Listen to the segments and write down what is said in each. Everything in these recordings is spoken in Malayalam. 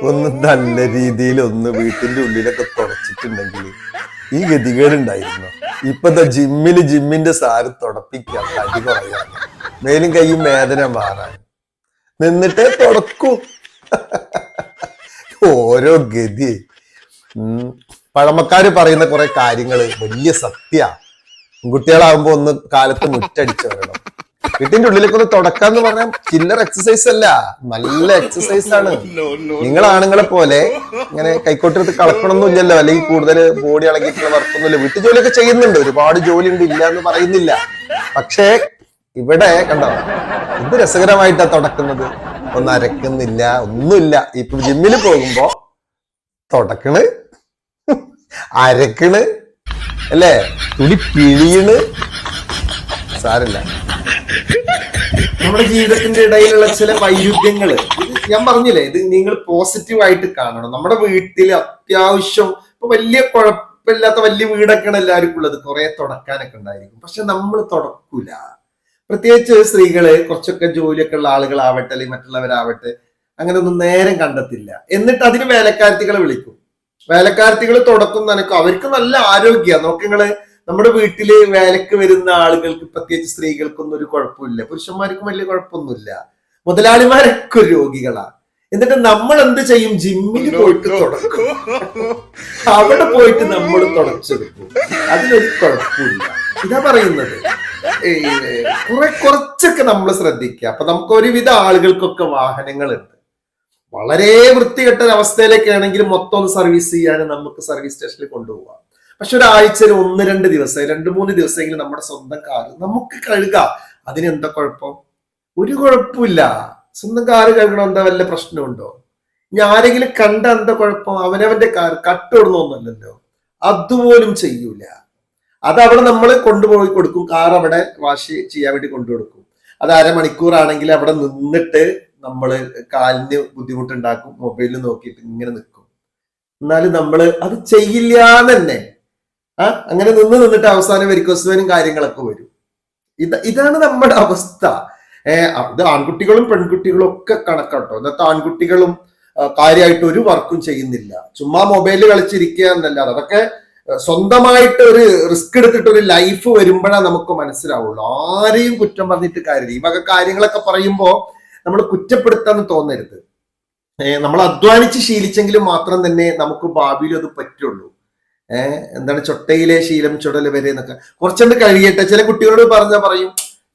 ഒന്ന് നല്ല രീതിയിൽ ഒന്ന് വീട്ടിന്റെ ഉള്ളിലൊക്കെ തുടച്ചിട്ടുണ്ടെങ്കിൽ ഈ ഗതികേടുണ്ടായിരുന്നു. ഇപ്പത്തെ ജിമ്മിന്റെ സാറ് തുടപ്പിക്കാൻ തടി കുറയാൻ, മേലും കൈയും വേദന മാറാൻ നിന്നിട്ടേ തുടക്കൂ. ഓരോ ഗതി. പഴമക്കാര് പറയുന്ന കുറെ കാര്യങ്ങള് വലിയ സത്യ. കുട്ടികളാകുമ്പോ ഒന്ന് കാലത്ത് മുറ്റടിച്ചു വരണം. വീട്ടിന്റെ ഉള്ളിലേക്ക് ഒന്ന് തുടക്കാന്ന് പറഞ്ഞാൽ ചില്ലർ എക്സസൈസ് അല്ല, നല്ല എക്സസൈസ് ആണ്. നിങ്ങൾ ആണുങ്ങളെ പോലെ ഇങ്ങനെ കൈക്കോട്ടെടുത്ത് കളക്കണമൊന്നും ഇല്ലല്ലോ, അല്ലെങ്കിൽ കൂടുതൽ ബോഡി ഇളകിയിട്ടുള്ള വർക്കൊന്നുമില്ല. വീട്ടു ജോലിയൊക്കെ ചെയ്യുന്നുണ്ട്, ഒരുപാട് ജോലി ഉണ്ട്, ഇല്ല എന്ന് പറയുന്നില്ല. പക്ഷേ ഇവിടെ കണ്ടോ എന്ത് രസകരമായിട്ടാ തുടക്കുന്നത്. ഒന്നും അരക്കുന്നില്ല, ഒന്നുമില്ല. ഇപ്പൊ ജിമ്മിൽ പോകുമ്പോ തുടക്കണ്, അരക്കണ്, അല്ലേ, തുണി പിഴിയണ്. സാരല്ല, നമ്മുടെ ജീവിതത്തിന്റെ ഇടയിലുള്ള ചില വൈരുദ്ധ്യങ്ങള് ഞാൻ പറഞ്ഞില്ലേ, ഇത് നിങ്ങൾ പോസിറ്റീവായിട്ട് കാണണം. നമ്മുടെ വീട്ടിൽ അത്യാവശ്യം ഇപ്പൊ വലിയ കുഴപ്പമില്ലാത്ത വലിയ വീടൊക്കെയാണ് എല്ലാവർക്കും ഉള്ളത്, കുറെ തുടക്കാനൊക്കെ ഉണ്ടായിരിക്കും. പക്ഷെ നമ്മൾ തുടക്കൂല. പ്രത്യേകിച്ച് സ്ത്രീകള് കുറച്ചൊക്കെ ജോലിയൊക്കെ ഉള്ള ആളുകളാവട്ടെ അല്ലെങ്കിൽ മറ്റുള്ളവരാവട്ടെ, അങ്ങനെ ഒന്നും നേരം കണ്ടെത്തില്ല. എന്നിട്ട് അതിന് വേലക്കാരത്തികളെ വിളിക്കും. വേലക്കാരത്തികൾ തുടക്കം നനക്കും. അവർക്ക് നല്ല ആരോഗ്യ. നോക്കിങ്ങള് നമ്മുടെ വീട്ടില് വേലക്ക് വരുന്ന ആളുകൾക്ക്, പ്രത്യേകിച്ച് സ്ത്രീകൾക്കൊന്നും ഒരു കുഴപ്പമില്ല, പുരുഷന്മാർക്കും വലിയ കുഴപ്പമൊന്നുമില്ല. മുതലാളിമാരൊക്കെ രോഗികളാ. എന്നിട്ട് നമ്മൾ എന്ത് ചെയ്യും? ജിമ്മിൽ പോയിട്ട് തുടക്കും. അവിടെ പോയിട്ട് നമ്മൾ തുടച്ചെടുക്കും. അതിനൊരു കുഴപ്പമില്ല. ഇതാ പറയുന്നത്. കുറച്ചൊക്കെ നമ്മൾ ശ്രദ്ധിക്കുക. അപ്പൊ നമുക്ക് ഒരുവിധ ആളുകൾക്കൊക്കെ വാഹനങ്ങളുണ്ട്. വളരെ വൃത്തികെട്ട അവസ്ഥയിലൊക്കെ ആണെങ്കിൽ മൊത്തം ഒന്ന് സർവീസ് ചെയ്യാൻ നമുക്ക് സർവീസ് സ്റ്റേഷനിൽ കൊണ്ടുപോകാം. പക്ഷെ ഒരാഴ്ചയിൽ 1-2 ദിവസം, 2-3 ദിവസമെങ്കിലും നമ്മുടെ സ്വന്തം കാറ് നമുക്ക് കഴുകാം. അതിനെന്താ കുഴപ്പം? ഒരു കുഴപ്പമില്ല. സ്വന്തം കാറ് കഴുകണം, എന്താ വല്ല പ്രശ്നമുണ്ടോ? ഇനി ആരെങ്കിലും കണ്ട എന്താ കുഴപ്പം? അവനവന്റെ കാർ കട്ടിടുന്നൊന്നുമല്ലല്ലോ. അതുപോലും ചെയ്യൂല. അത് അവിടെ നമ്മൾ കൊണ്ടുപോയി കൊടുക്കും. കാർ അവിടെ വാഷ് ചെയ്യാൻ വേണ്ടി കൊണ്ടുകൊടുക്കും. അത് അരമണിക്കൂറാണെങ്കിൽ അവിടെ നിന്നിട്ട് നമ്മൾ കാലിന് ബുദ്ധിമുട്ടുണ്ടാക്കും. മൊബൈലിൽ നോക്കിയിട്ട് ഇങ്ങനെ നിൽക്കും. എന്നാലും നമ്മൾ അത് ചെയ്യില്ല തന്നെ. അങ്ങനെ നിന്നിട്ട് അവസാനം വെരിക്കോസ് കാര്യങ്ങളൊക്കെ വരും. ഇതാണ് നമ്മുടെ അവസ്ഥ. ഇത് ആൺകുട്ടികളും പെൺകുട്ടികളും ഒക്കെ കണക്കാട്ടോ. ഇന്നത്തെ ആൺകുട്ടികളും കാര്യമായിട്ട് ഒരു വർക്കും ചെയ്യുന്നില്ല, ചുമ്മാ മൊബൈലിൽ കളിച്ചിരിക്കുക എന്നല്ലാതെ. അതൊക്കെ സ്വന്തമായിട്ട് ഒരു റിസ്ക് എടുത്തിട്ട് ഒരു ലൈഫ് വരുമ്പോഴാണ് നമുക്ക് മനസ്സിലാവുള്ളൂ. ആരെയും കുറ്റം പറഞ്ഞിട്ട് കാര്യമില്ല. ഈ വക കാര്യങ്ങളൊക്കെ പറയുമ്പോ നമ്മൾ കുറ്റപ്പെടുത്താന്ന് തോന്നരുത്. നമ്മൾ അധ്വാനിച്ച് ശീലിച്ചെങ്കിലും മാത്രം തന്നെ നമുക്ക് ഭാവിയിൽ അത് പറ്റുള്ളൂ. എന്താണ് ചൊട്ടയിലെ ശീലം ചുടൽ വരെ എന്നൊക്കെ. കുറച്ചുകൊണ്ട് കഴിയട്ടെ. ചില കുട്ടികളോട് പറയും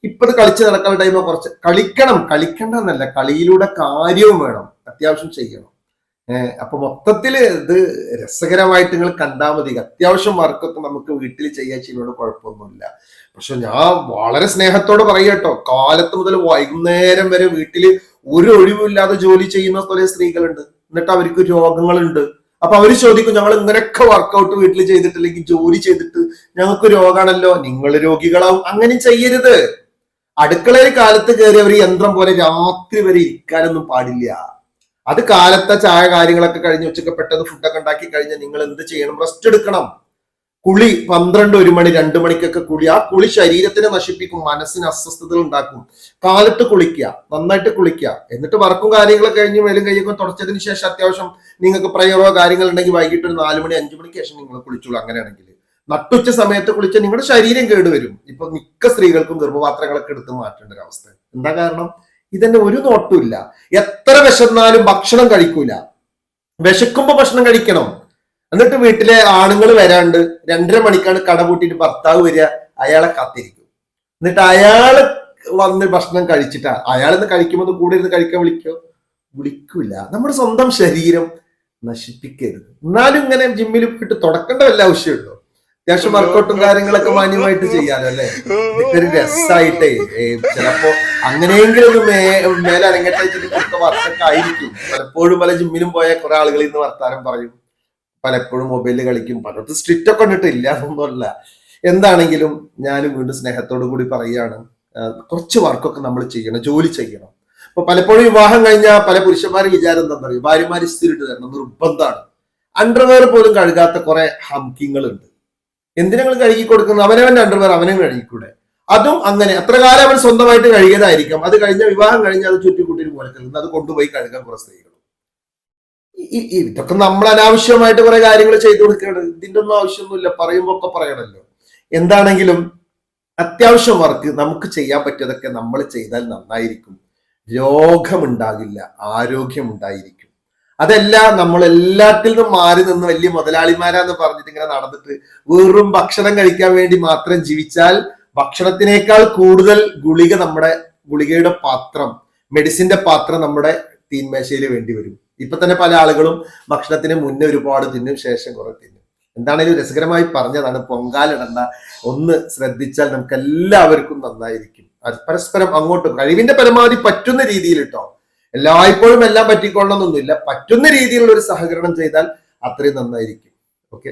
ഇപ്പൊ ഇത് കളിച്ച് നടക്കുന്ന ടൈമോ, കുറച്ച് കളിക്കണ്ടെന്നല്ല, കളിയിലൂടെ കാര്യവും വേണം, അത്യാവശ്യം ചെയ്യണം. അപ്പൊ മൊത്തത്തില് ഇത് രസകരമായിട്ട് നിങ്ങൾ കണ്ടാൽ മതി. അത്യാവശ്യം വർക്കൊക്കെ നമുക്ക് വീട്ടിൽ ചെയ്യാൻ ചെയ്യുന്നതുകൊണ്ട് കുഴപ്പമൊന്നുമില്ല. പക്ഷെ ഞാൻ വളരെ സ്നേഹത്തോടെ പറയട്ടോ, കാലത്ത് മുതൽ വൈകുന്നേരം വരെ വീട്ടില് ഒരു ഒഴിവില്ലാതെ ജോലി ചെയ്യുന്ന പോലെ സ്ത്രീകളുണ്ട്. എന്നിട്ട് അവർക്ക് രോഗങ്ങളുണ്ട്. അപ്പൊ അവര് ചോദിക്കും, ഞങ്ങൾ ഇങ്ങനെയൊക്കെ വർക്കൗട്ട് വീട്ടിൽ ചെയ്തിട്ടില്ലെങ്കിൽ ജോലി ചെയ്തിട്ട് ഞങ്ങൾക്ക് രോഗാണല്ലോ. നിങ്ങൾ രോഗികളാവും. അങ്ങനെ ചെയ്യരുത്. അടുക്കളയിൽ കാലത്ത് കയറി അവർ യന്ത്രം പോലെ രാത്രി വരെ ഇരിക്കാനൊന്നും പാടില്ല. അത് കാലത്തെ ചായ കാര്യങ്ങളൊക്കെ കഴിഞ്ഞ് ഉച്ചക്ക് പെട്ടെന്ന് ഫുഡൊക്കെ ഉണ്ടാക്കി കഴിഞ്ഞാൽ നിങ്ങൾ എന്ത് ചെയ്യണം? റെസ്റ്റ് എടുക്കണം. കുളി 12, 1 മണി, 2 മണിക്കൊക്കെ കുളി. ആ കുളി ശരീരത്തിനെ നശിപ്പിക്കും, മനസ്സിന് അസ്വസ്ഥതകൾ ഉണ്ടാക്കും. കാലത്ത് കുളിക്കുക, നന്നായിട്ട് കുളിക്കുക. എന്നിട്ട് വർക്കും കാര്യങ്ങളൊക്കെ കഴിഞ്ഞ് മേലും കൈയൊക്കെ തുടച്ചതിന് ശേഷം അത്യാവശ്യം നിങ്ങൾക്ക് പ്രയറോ കാര്യങ്ങൾ ഉണ്ടെങ്കിൽ വൈകിട്ട് ഒരു 4 മണി 5 മണിക്ക് ശേഷം നിങ്ങൾ കുളിച്ചോളൂ. അങ്ങനെയാണെങ്കിൽ നട്ടുച്ച സമയത്ത് കുളിച്ചാൽ നിങ്ങളുടെ ശരീരം കേടുവരും. ഇപ്പൊ മിക്ക സ്ത്രീകൾക്കും ഗർഭപാത്രങ്ങളൊക്കെ എടുത്ത് മാറ്റേണ്ട ഒരു അവസ്ഥ. എന്താ കാരണം? ഇതന്നെ ഒരു നോട്ടുമില്ല. എത്ര വിശന്നാലും ഭക്ഷണം കഴിക്കൂല. വിശക്കുമ്പോ ഭക്ഷണം കഴിക്കണം. എന്നിട്ട് വീട്ടിലെ ആണുങ്ങൾ വരാണ്ട് 2:30 മണിക്കാണ് കട പൂട്ടിയിട്ട് ഭർത്താവ് വരിക. അയാളെ കാത്തിരിക്കും. എന്നിട്ട് അയാള് വന്ന് ഭക്ഷണം കഴിച്ചിട്ടാ അയാളിന്ന് കഴിക്കുമ്പോൾ കൂടെ ഇരുന്ന് കഴിക്കാൻ വിളിക്കൂല. നമ്മുടെ സ്വന്തം ശരീരം നശിപ്പിക്കരുത്. എന്നാലും ഇങ്ങനെ ജിമ്മിൽ പോയിട്ട് തുടക്കേണ്ട വല്ല ആവശ്യമുണ്ടോ? അത്യാവശ്യം വർക്കൗട്ടും കാര്യങ്ങളൊക്കെ മാന്യമായിട്ട് ചെയ്യാലോ, അല്ലെ? ഇതൊക്കെ ഒരു രസമായിട്ടേ ചിലപ്പോ അങ്ങനെയെങ്കിലും ഒന്ന് മേലെ അരങ്ങേറ്റിട്ട് കൊടുത്ത വർക്കൊക്കെ ആയിരിക്കും. പലപ്പോഴും പല ജിമ്മിലും പോയ കുറെ ആളുകൾ ഇന്ന് വർത്താനം പറയും, പലപ്പോഴും മൊബൈലിൽ കളിക്കും. പലർക്കും സ്ട്രിക്റ്റ് ഒക്കെ കണ്ടിട്ടില്ല എന്നൊന്നുമല്ല. എന്താണെങ്കിലും ഞാനും വീണ്ടും സ്നേഹത്തോടു കൂടി പറയുകയാണ്, കുറച്ച് വർക്കൊക്കെ നമ്മൾ ചെയ്യണം, ജോലി ചെയ്യണം. അപ്പൊ പലപ്പോഴും വിവാഹം കഴിഞ്ഞാൽ പല പുരുഷന്മാരും വിചാരം എന്താ പറയുക, ഭാര്യമാര് സ്ഥിരിട്ട് തരണം നിർബന്ധമാണ്. അണ്ടർവെയർ പോലും കഴുകാത്ത കുറെ ഹംകിങ്ങളുണ്ട്. എന്തിനാങ്ങൾ കഴുകി കൊടുക്കുന്നത്? അവനവന്റെ അണ്ടർവെയർ അവനും കഴുകിക്കൂടെ? അതും അങ്ങനെ എത്ര കാലം അവൻ സ്വന്തമായിട്ട് കഴുകിയതായിരിക്കാം. അത് കഴിഞ്ഞ വിവാഹം കഴിഞ്ഞ് അത് ചുറ്റിക്കൂട്ടി പോലെ കഴുകുന്നത്, അത് കൊണ്ടുപോയി കഴുകാൻ കുറെ സ്ത്രീകൾ. ഇതൊക്കെ നമ്മൾ അനാവശ്യമായിട്ട് കുറെ കാര്യങ്ങൾ ചെയ്തു കൊടുക്കുകയാണ്. ഇതിന്റെ ഒന്നും ആവശ്യമൊന്നുമില്ല, പറയുമ്പോ ഒക്കെ പറയണല്ലോ. എന്താണെങ്കിലും അത്യാവശ്യം വർക്ക് നമുക്ക് ചെയ്യാൻ പറ്റിയതൊക്കെ നമ്മൾ ചെയ്താൽ നന്നായിരിക്കും. രോഗമുണ്ടാകില്ല, ആരോഗ്യം ഉണ്ടായിരിക്കും. അതെല്ലാം നമ്മൾ എല്ലാത്തിൽ നിന്നും മാറി നിന്ന് വലിയ മുതലാളിമാരാന്ന് പറഞ്ഞിട്ട് ഇങ്ങനെ നടന്നിട്ട് വെറും ഭക്ഷണം കഴിക്കാൻ വേണ്ടി മാത്രം ജീവിച്ചാൽ ഭക്ഷണത്തിനേക്കാൾ കൂടുതൽ ഗുളികയുടെ പാത്രം, മെഡിസിന്റെ പാത്രം നമ്മുടെ തീന്മേശയിൽ വേണ്ടി വരും. ഇപ്പൊ തന്നെ പല ആളുകളും ഭക്ഷണത്തിന് മുന്നേ ഒരുപാട് തിന്നും, ശേഷം കുറെ തിന്നും. എന്താണെങ്കിലും രസകരമായി പറഞ്ഞതാണ്. പൊങ്കാലിടണ്ട, ഒന്ന് ശ്രദ്ധിച്ചാൽ നമുക്ക് എല്ലാവർക്കും നന്നായിരിക്കും. പരസ്പരം അങ്ങോട്ടും കഴിവിന്റെ പരമാവധി പറ്റുന്ന രീതിയിൽ കേട്ടോ, എല്ലായ്പ്പോഴും എല്ലാം പറ്റിക്കൊള്ളണമെന്നൊന്നുമില്ല, പറ്റുന്ന രീതിയിലുള്ള ഒരു സഹകരണം ചെയ്താൽ അത്രയും നന്നായിരിക്കും. ഓക്കെ.